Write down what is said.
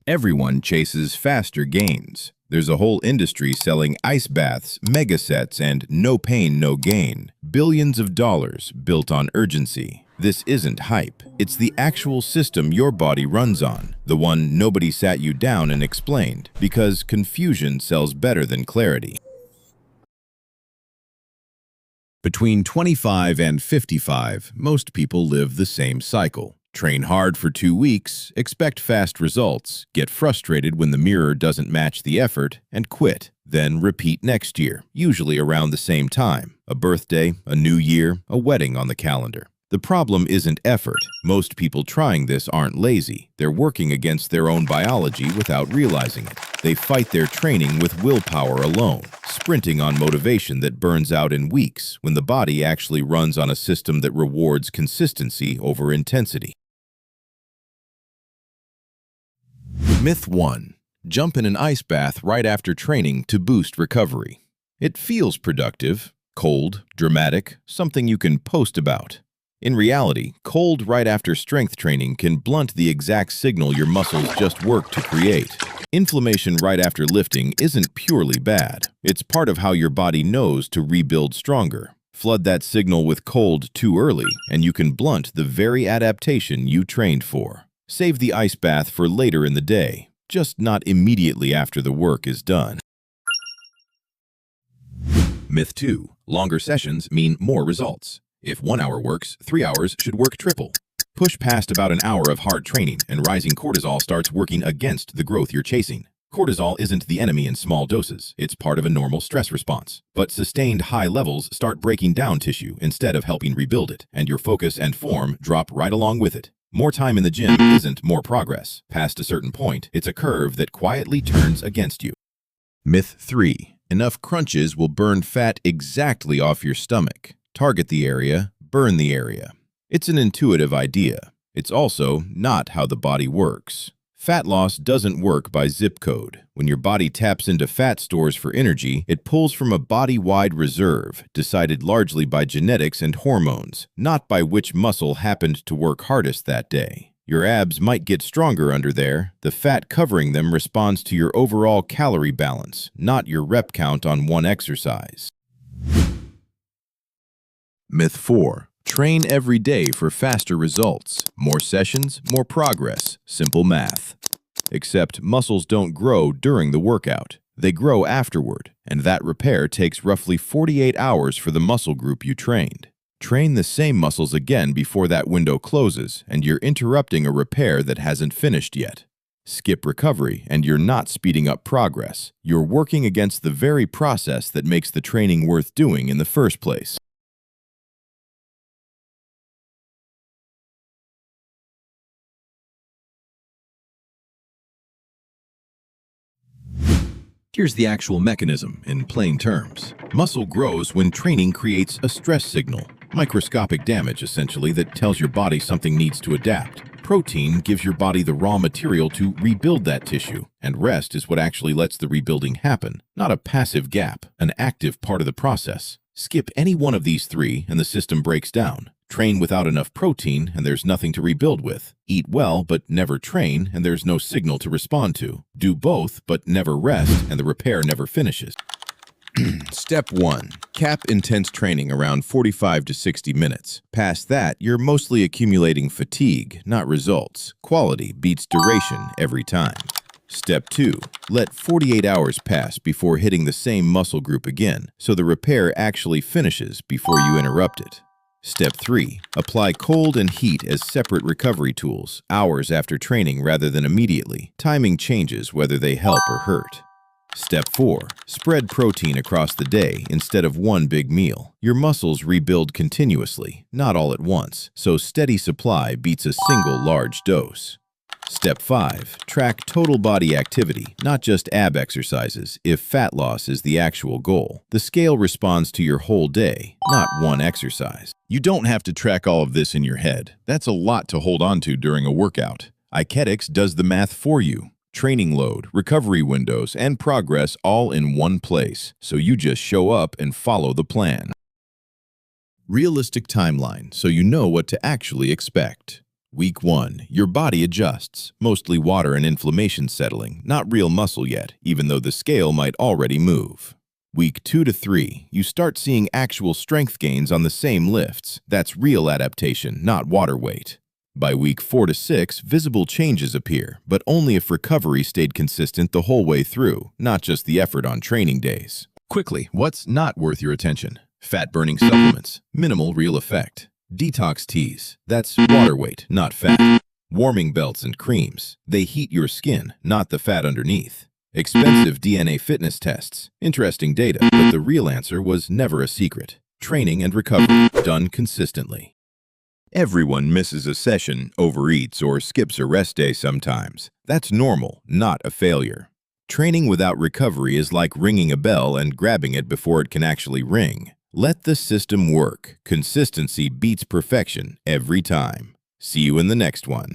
Everyone chases faster gains. There's a whole industry selling ice baths, mega sets, and no pain, no gain. Billions of dollars built on urgency. This isn't hype. It's the actual system your body runs on. The one nobody sat you down and explained, because confusion sells better than clarity. Between 25 and 55, most people live the same cycle. Train hard for 2 weeks, expect fast results, get frustrated when the mirror doesn't match the effort, and quit. Then repeat next year, usually around the same time. A birthday, a new year, a wedding on the calendar. The problem isn't effort. Most people trying this aren't lazy. They're working against their own biology without realizing it. They fight their training with willpower alone, sprinting on motivation that burns out in weeks when the body actually runs on a system that rewards consistency over intensity. Myth 1. Jump in an ice bath right after training to boost recovery. It feels productive, cold, dramatic, something you can post about. In reality, cold right after strength training can blunt the exact signal your muscles just worked to create. Inflammation right after lifting isn't purely bad. It's part of how your body knows to rebuild stronger. Flood that signal with cold too early, and you can blunt the very adaptation you trained for. Save the ice bath for later in the day, just not immediately after the work is done. Myth 2. Longer sessions mean more results. If 1 hour works, 3 hours should work triple. Push past about an hour of hard training and rising cortisol starts working against the growth you're chasing. Cortisol isn't the enemy in small doses. It's part of a normal stress response. But sustained high levels start breaking down tissue instead of helping rebuild it, and your focus and form drop right along with it. More time in the gym isn't more progress. Past a certain point, it's a curve that quietly turns against you. Myth 3. Enough crunches will burn fat exactly off your stomach. Target the area, burn the area. It's an intuitive idea. It's also not how the body works. Fat loss doesn't work by zip code. When your body taps into fat stores for energy, it pulls from a body-wide reserve, decided largely by genetics and hormones, not by which muscle happened to work hardest that day. Your abs might get stronger under there. The fat covering them responds to your overall calorie balance, not your rep count on one exercise. Myth 4. Train every day for faster results. More sessions, more progress. Simple math. Except muscles don't grow during the workout. They grow afterward, and that repair takes roughly 48 hours for the muscle group you trained. Train the same muscles again before that window closes, and you're interrupting a repair that hasn't finished yet. Skip recovery, and you're not speeding up progress. You're working against the very process that makes the training worth doing in the first place. Here's the actual mechanism in plain terms. Muscle grows when training creates a stress signal, microscopic damage essentially that tells your body something needs to adapt. Protein gives your body the raw material to rebuild that tissue, and rest is what actually lets the rebuilding happen, not a passive gap, an active part of the process. Skip any one of these three and the system breaks down. Train without enough protein and there's nothing to rebuild with. Eat well but never train and there's no signal to respond to. Do both but never rest and the repair never finishes. Step 1. Cap intense training around 45 to 60 minutes. Past that, you're mostly accumulating fatigue, not results. Quality beats duration every time. Step 2. Let 48 hours pass before hitting the same muscle group again, so the repair actually finishes before you interrupt it. Step 3. Apply cold and heat as separate recovery tools, hours after training rather than immediately. Timing changes whether they help or hurt. Step 4. Spread protein across the day instead of one big meal. Your muscles rebuild continuously, not all at once, so steady supply beats a single large dose. Step 5. Track total body activity, not just ab exercises, if fat loss is the actual goal. The scale responds to your whole day, not one exercise. You don't have to track all of this in your head. That's a lot to hold on to during a workout. IQetics does the math for you. Training load, recovery windows, and progress all in one place, so you just show up and follow the plan. Realistic timeline, so you know what to actually expect. Week 1. Your body adjusts, mostly water and inflammation settling, not real muscle yet, even though the scale might already move. Week 2 to 3. You start seeing actual strength gains on the same lifts. That's real adaptation, not water weight. By week 4 to 6, visible changes appear, but only if recovery stayed consistent the whole way through, not just the effort on training days. Quickly, what's not worth your attention? Fat-burning supplements, minimal real effect. Detox teas, that's water weight, not fat. Warming belts and creams, they heat your skin, not the fat underneath. Expensive DNA fitness tests, interesting data, but the real answer was never a secret. Training and recovery, done consistently. Everyone misses a session, overeats, or skips a rest day sometimes. That's normal, not a failure. Training without recovery is like ringing a bell and grabbing it before it can actually ring. Let the system work. Consistency beats perfection every time. See you in the next one.